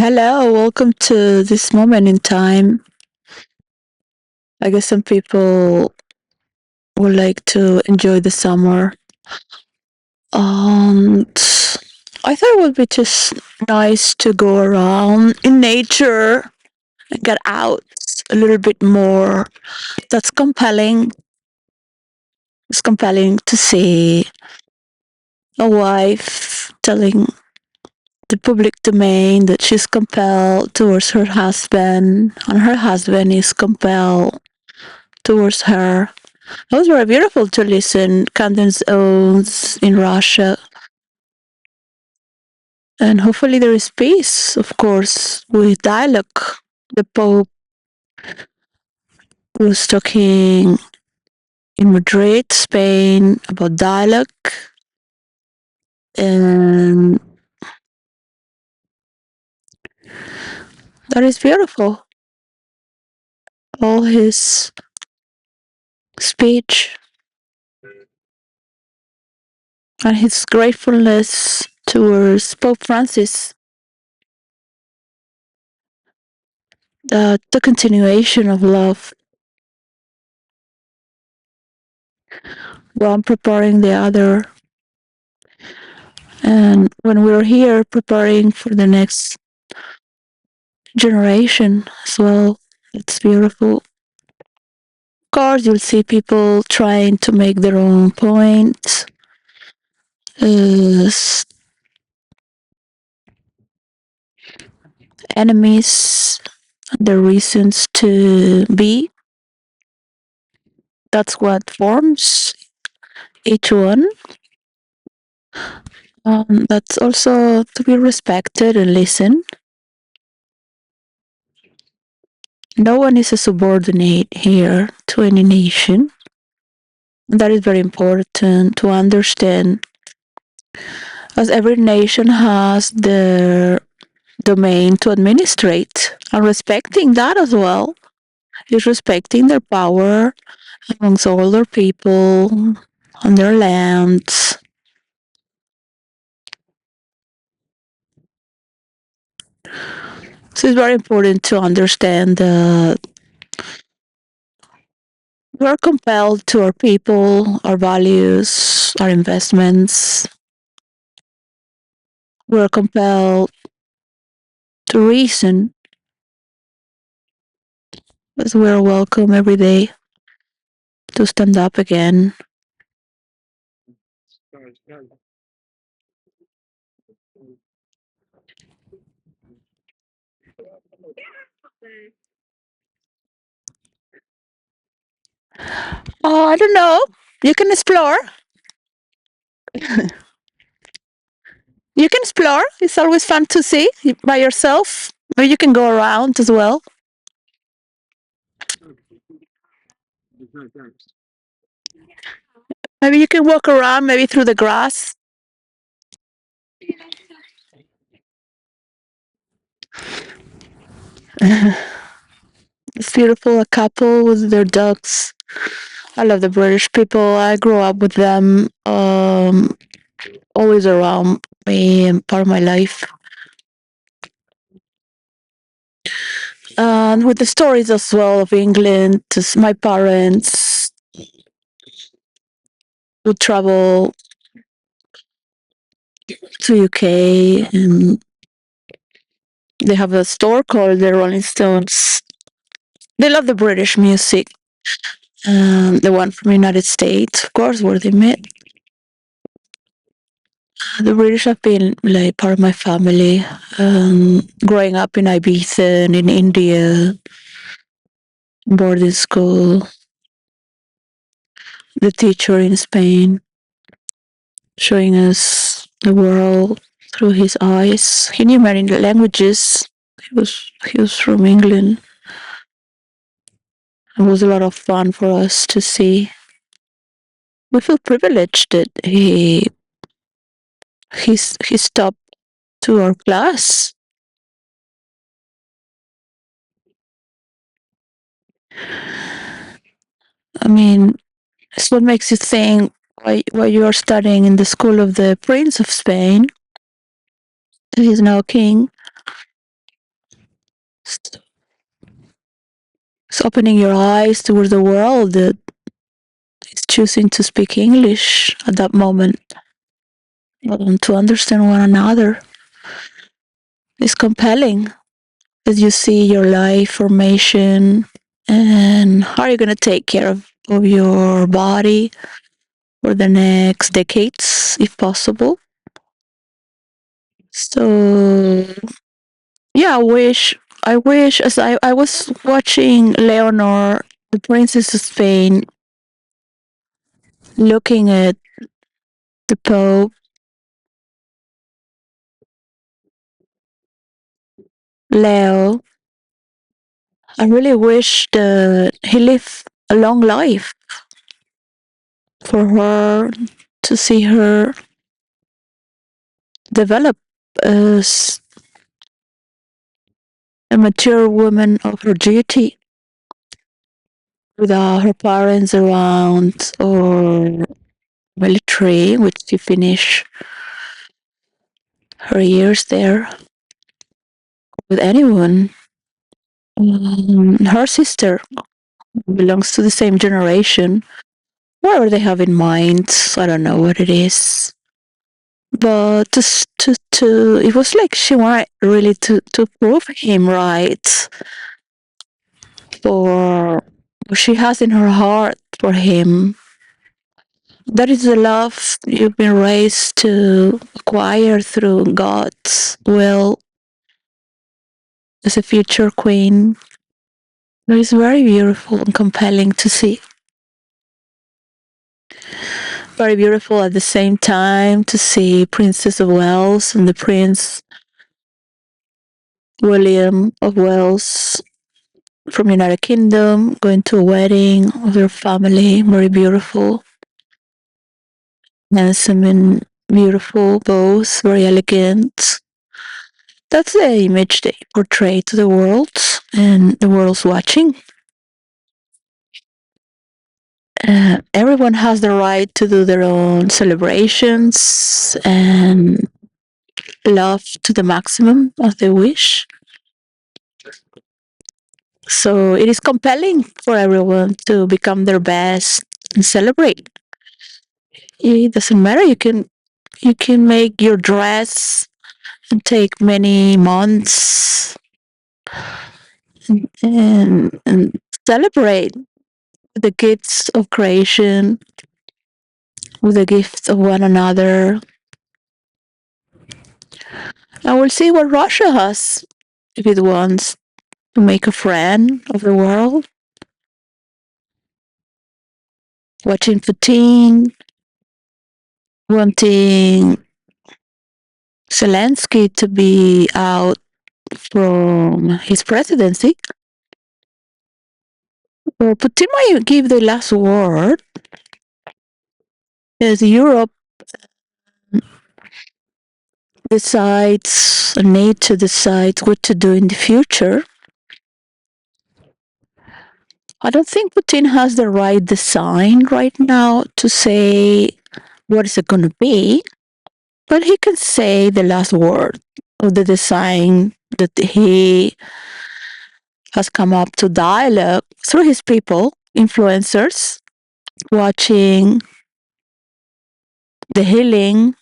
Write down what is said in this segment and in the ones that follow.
Hello, welcome to this moment in time. I guess some people would like to enjoy the summer. And I thought it would be just nice to go around in nature and get out a little bit more. That's compelling. It's compelling to see a wife telling the public domain that she's compelled towards her husband, and her husband is compelled towards her. It was very beautiful to listen. Canton's Odes in Russia. And hopefully there is peace, of course, with dialogue. The Pope was talking in Madrid, Spain, about dialogue. And that is beautiful. All his speech and his gratefulness towards Pope Francis, that the continuation of love, one preparing the other. And when we're here preparing for the next generation as well, it's beautiful. Of course, you'll see people trying to make their own point, uh, enemies, their reasons to be. That's what forms each one. That's also to be respected and listen. No one is a subordinate here to any nation. That is very important to understand, as every nation has their domain to administrate, and respecting that as well is respecting their power amongst all their people on their lands. So it's very important to understand that we are compelled to our people, our values, our investments. We are compelled to reason, as we are welcome every day to stand up again. Oh, I don't know. You can explore. You can explore. It's always fun to see by yourself. Or you can go around as well. Maybe you can walk around, maybe through the grass. It's beautiful. A couple with their dogs. I love the British people. I grew up with them, always around me and part of my life. And with the stories as well of England, just my parents would travel to UK, and they have a store called the Rolling Stones. They love the British music. The one from the United States, of course, where they met. The British have been like part of my family. Growing up in Ibiza and in India, boarding school, the teacher in Spain, showing us the world through his eyes. He knew many languages. He was from England. It was a lot of fun for us to see. We feel privileged that he stopped to our class. I mean, it's what makes you think why you are studying in the school of the Prince of Spain. He is now king. It's opening your eyes towards the world that is choosing to speak English at that moment, to understand one another. It's compelling as you see your life formation and how are you going to take care of your body for the next decades, if possible. So, yeah, I wish, as I was watching Leonor, the Princess of Spain, looking at the Pope, Leo, I really wish that he lived a long life for her, to see her develop as a mature woman of her duty without her parents around or military, which she finished her years there with anyone. Her sister belongs to the same generation. Whatever they have in mind, I don't know what it is. But it was like she wanted really to prove him right for what she has in her heart for him. That is the love you've been raised to acquire through God's will as a future queen. It is very beautiful and compelling to see. Very beautiful at the same time to see Princess of Wales and the Prince William of Wales from United Kingdom going to a wedding of their family. Very beautiful, handsome and beautiful, both very elegant. That's the image they portray to the world, and the world's watching. Everyone has the right to do their own celebrations and love to the maximum as they wish. So it is compelling for everyone to become their best and celebrate. It doesn't matter. You can make your dress and take many months and celebrate the gifts of creation with the gifts of one another. And we'll see what Russia has if it wants to make a friend of the world. Watching Putin, wanting Zelensky to be out from his presidency. Well, Putin might give the last word as Europe decides, NATO decides what to do in the future. I don't think Putin has the right design right now to say what is it going to be, but he can say the last word of the design that he has come up to dialogue through his people, influencers, watching the healing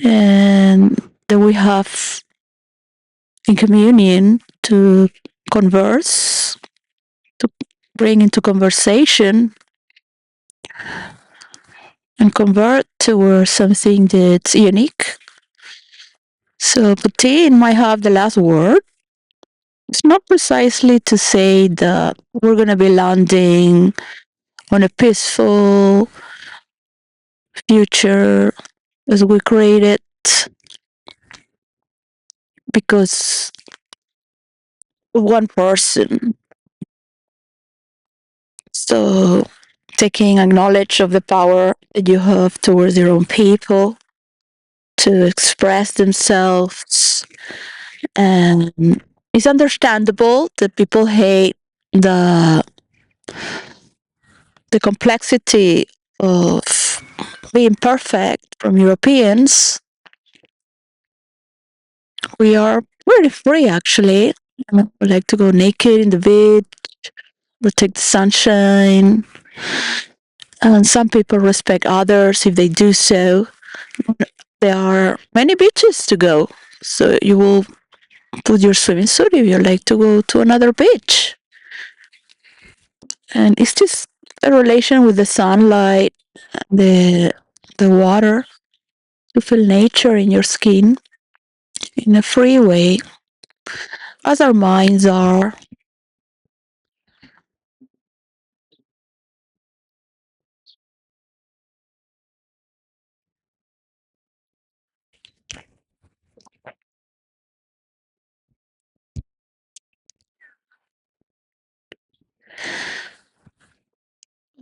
and that we have in communion to converse, to bring into conversation and convert towards something that's unique. So Putin might have the last word. It's not precisely to say that we're going to be landing on a peaceful future as we create it because of one person. So taking acknowledge of the power that you have towards your own people to express themselves. And it's understandable that people hate the the complexity of being perfect from Europeans. We are pretty free actually. I like to go naked in the beach, protect the sunshine. And some people respect others if they do so. There are many beaches to go. So you will put your swimming suit if you like to go to another beach. And it's just a relation with the sunlight, the the water, to feel nature in your skin in a free way, as our minds are.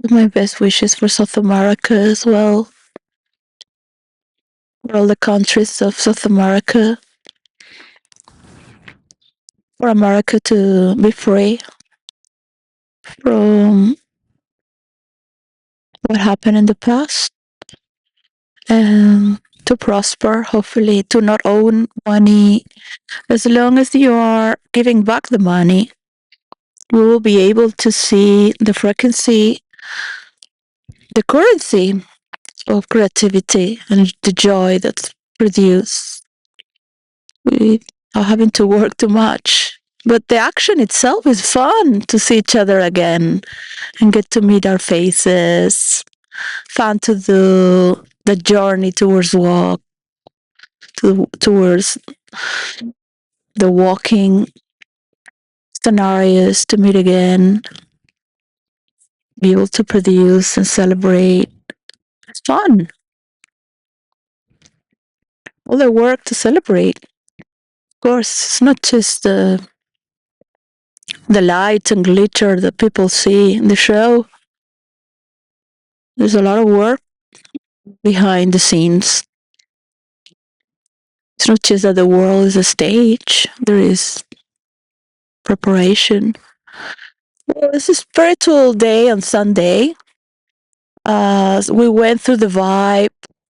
My best wishes for South America as well, for all the countries of South America, for America to be free from what happened in the past and to prosper, hopefully, to not own money. As long as you are giving back the money, we will be able to see the frequency, the currency of creativity and the joy that's produced. We are having to work too much. But the action itself is fun to see each other again and get to meet our faces. Fun to do the journey towards walk, towards the walking scenarios to meet again, be able to produce and celebrate. It's fun. All the work to celebrate. Of course, it's not just the lights and glitter that people see in the show. There's a lot of work behind the scenes. It's not just that the world is a stage. There is preparation. Well, it's a spiritual day on Sunday. We went through the vibe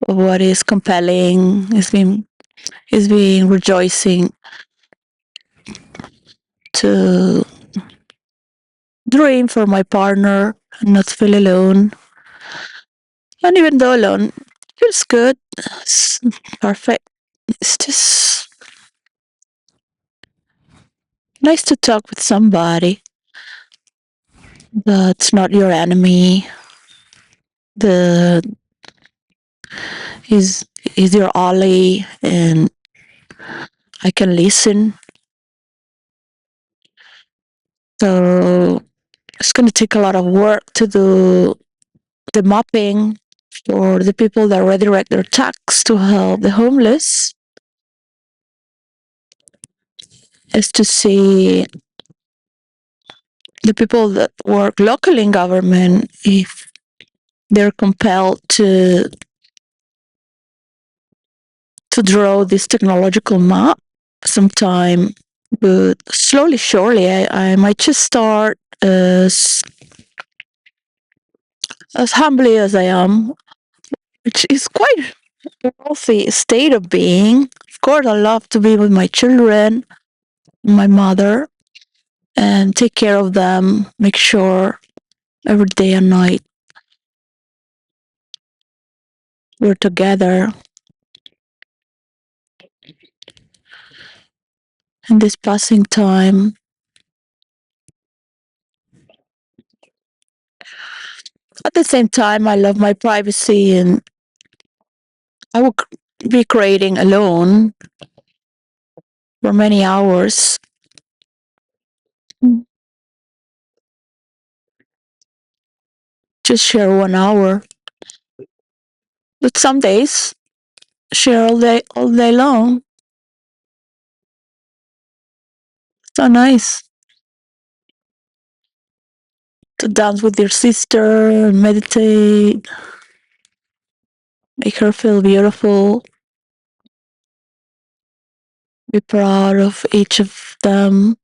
of what is compelling. It's been rejoicing to dream for my partner and not feel alone. And even though alone, it feels good. It's perfect. It's just nice to talk with somebody that's not your enemy. The is your ally, and I can listen. So it's going to take a lot of work to do the mapping for the people that redirect their tax to help the homeless. Is to see the people that work locally in government if they're compelled to draw this technological map sometime. But slowly, surely, I might just start as humbly as I am, which is quite a healthy state of being. Of course, I love to be with my children, my mother, and take care of them, make sure every day and night we're together in this passing time. At the same time, I love my privacy, and I will be creating alone for many hours. Just share 1 hour. But some days, share all day long. So nice to dance with your sister, meditate, make her feel beautiful, be proud of each of them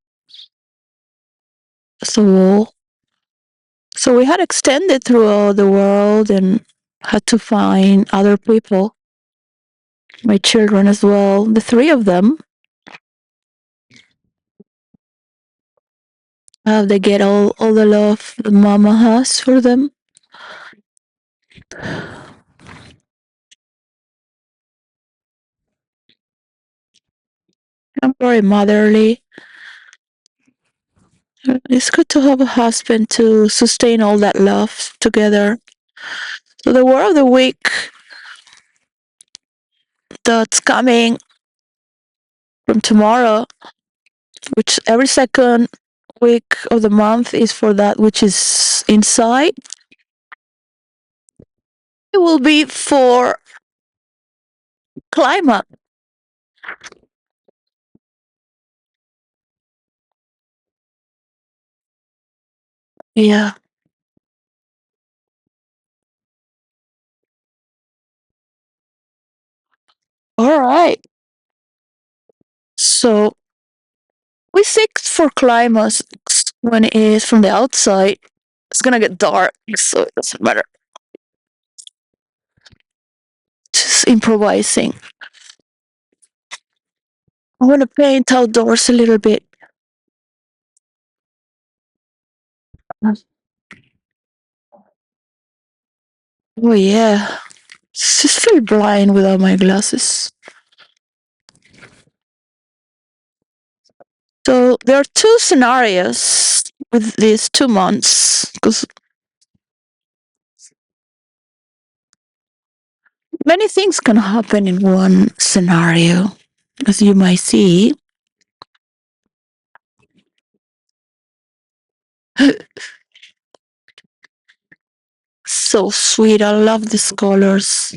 as a whole. So we had extended throughout the world and had to find other people, my children as well, the three of them. How they get all the love the mama has for them. I'm very motherly. It's good to have a husband to sustain all that love together. So the word of the week that's coming from tomorrow, which every second week of the month is for that which is inside. It will be for climate. Yeah. All right. So we seek for climax when it is from the outside. It's gonna get dark, so it doesn't matter. Just improvising. I want to paint outdoors a little bit. Oh yeah, just feel blind without my glasses. So there are two scenarios with these 2 months because many things can happen in one scenario, as you might see. So sweet. I love these colors.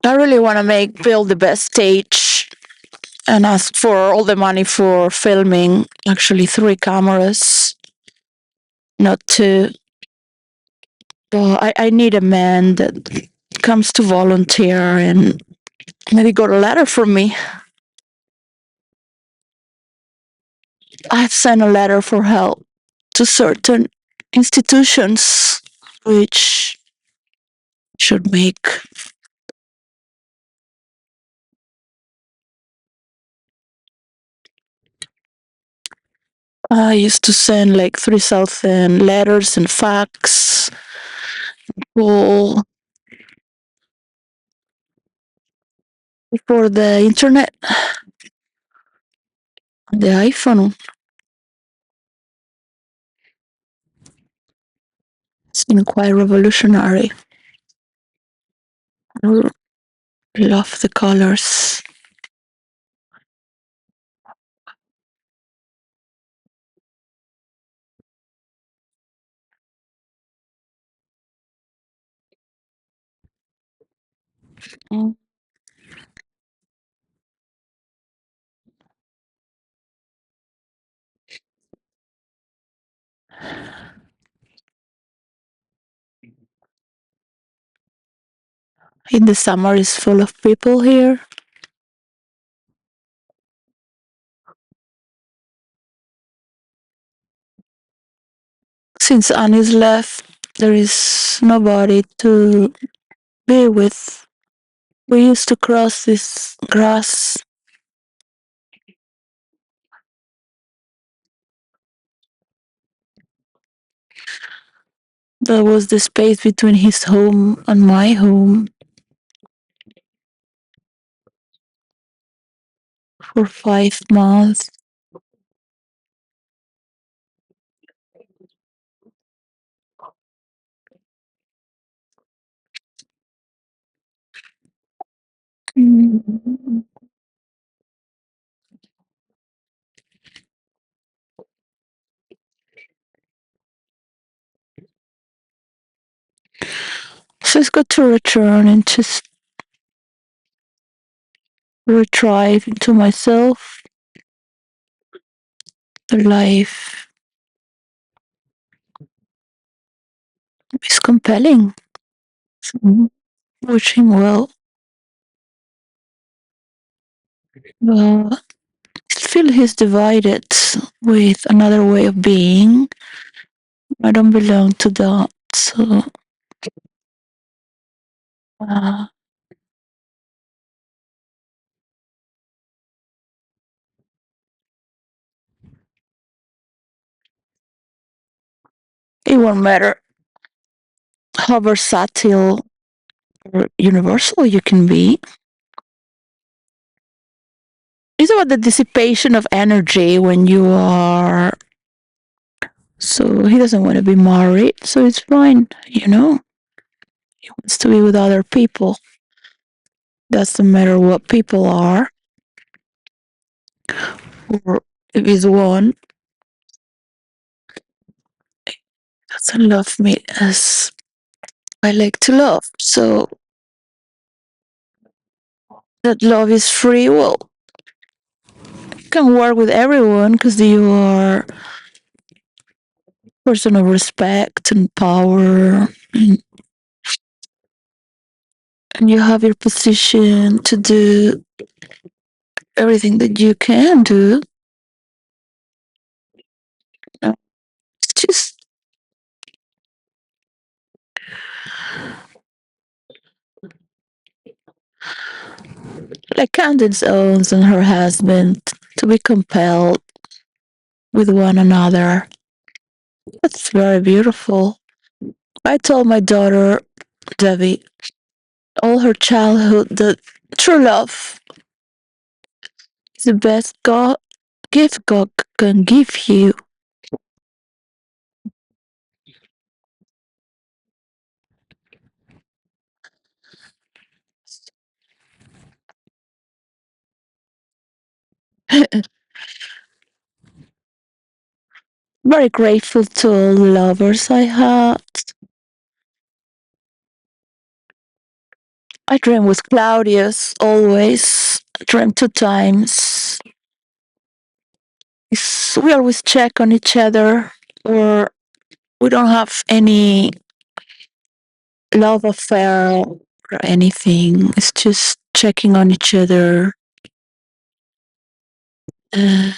I really want to build the best stage and ask for all the money for filming. Actually, 3 cameras, not two. I need a man that comes to volunteer and maybe got a letter from me. I've sent a letter for help to certain institutions which should make. I used to send like 3,000 letters and fax all before the internet, the iPhone. It's been quite revolutionary. I love the colors. Mm. In the summer is full of people here. Since Annie's left, there is nobody to be with. We used to cross this grass. There was the space between his home and my home for 5 months. Mm. So it's good to return and just retrieve into myself. The life is compelling. So wish him well. But I feel he's divided with another way of being. I don't belong to that. So Uh, it won't matter how versatile or universal you can be. It's about the dissipation of energy when you are. So he doesn't want to be married, so it's fine, you know? He wants to be with other people. Doesn't matter what people are, or if he's one, doesn't love me as I like to love. So that love is free. Well, you can work with everyone because you are a person of respect and power, and you have your position to do everything that you can do. It's just like Candace Owens and her husband to be compelled with one another. That's very beautiful. I told my daughter, Debbie, all her childhood that true love is the best gift God can give you. Very grateful to all the lovers I had. I dream with Claudius always. I dream 2 times. We always check on each other, or we don't have any love affair or anything. It's just checking on each other. Uh,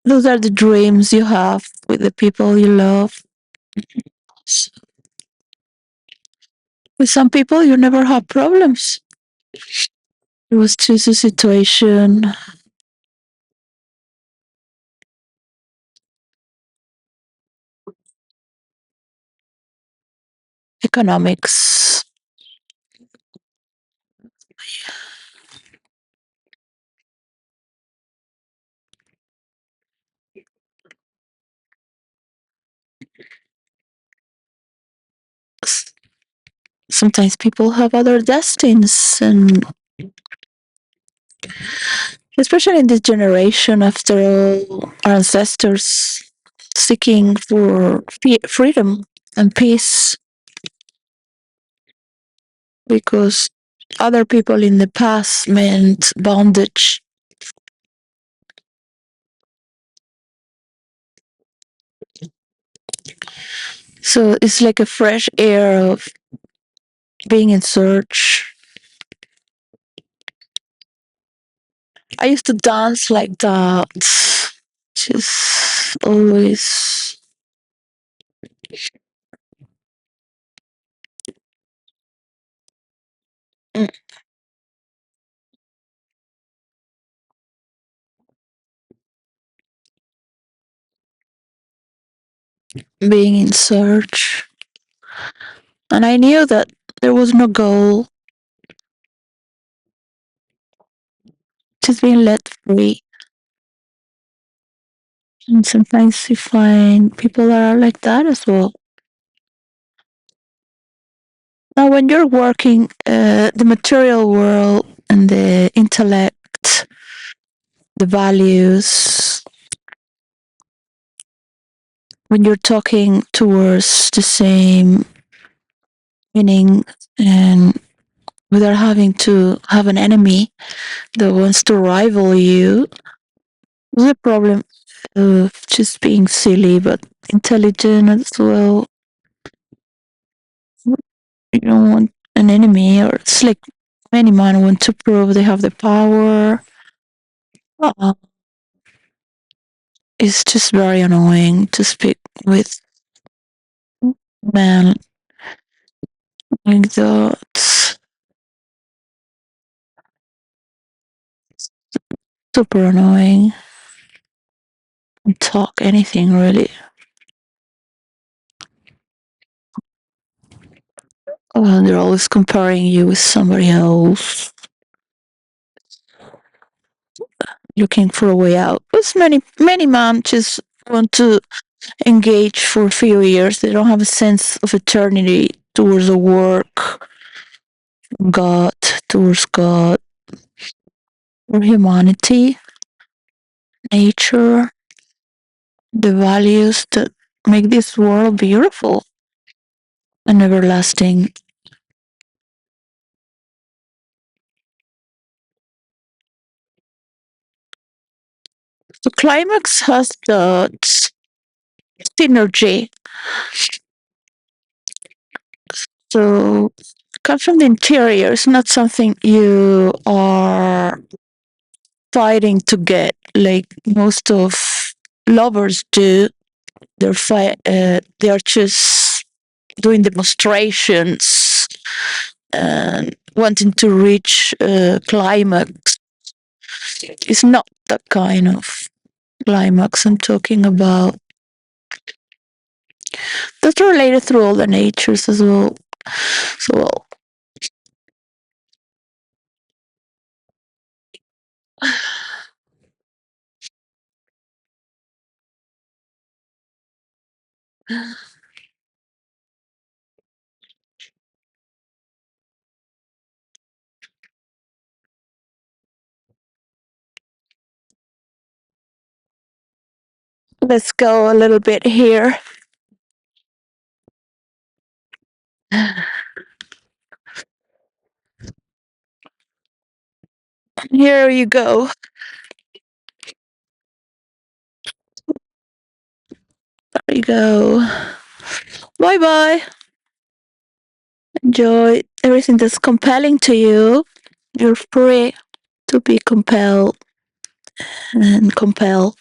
those are the dreams you have with the people you love. S- With some people, you never have problems. It was just a situation, economics. S- Sometimes people have other destinies, and especially in this generation, after all, our ancestors seeking for freedom and peace because other people in the past meant bondage. So it's like a fresh air of being in search. I used to dance like that, just always mm, being in search. And I knew that there was no goal, just being let free. And sometimes you find people that are like that as well. Now, when you're working the material world and the intellect, the values, when you're talking towards the same meaning and without having to have an enemy that wants to rival you, there's a problem of just being silly but intelligent as well. You don't want an enemy, or it's like Many men want to prove they have the power. Uh, it's just very annoying to speak with men like that. Super annoying. Don't talk anything really. They're always comparing you with somebody else, looking for a way out. Because many moms just want to engage for a few years. They don't have a sense of eternity towards the work, God, towards God, or humanity, nature, the values that make this world beautiful and everlasting. The climax has the synergy. So comes from the interior. It's not something you are fighting to get like most of lovers do. They're just doing demonstrations and wanting to reach a climax. It's not that kind of climax I'm talking about. That's related through all the natures as well. So let's go a little bit here. Here you go. There you go. Bye bye. Enjoy everything that's compelling to you. You're free to be compelled and compel.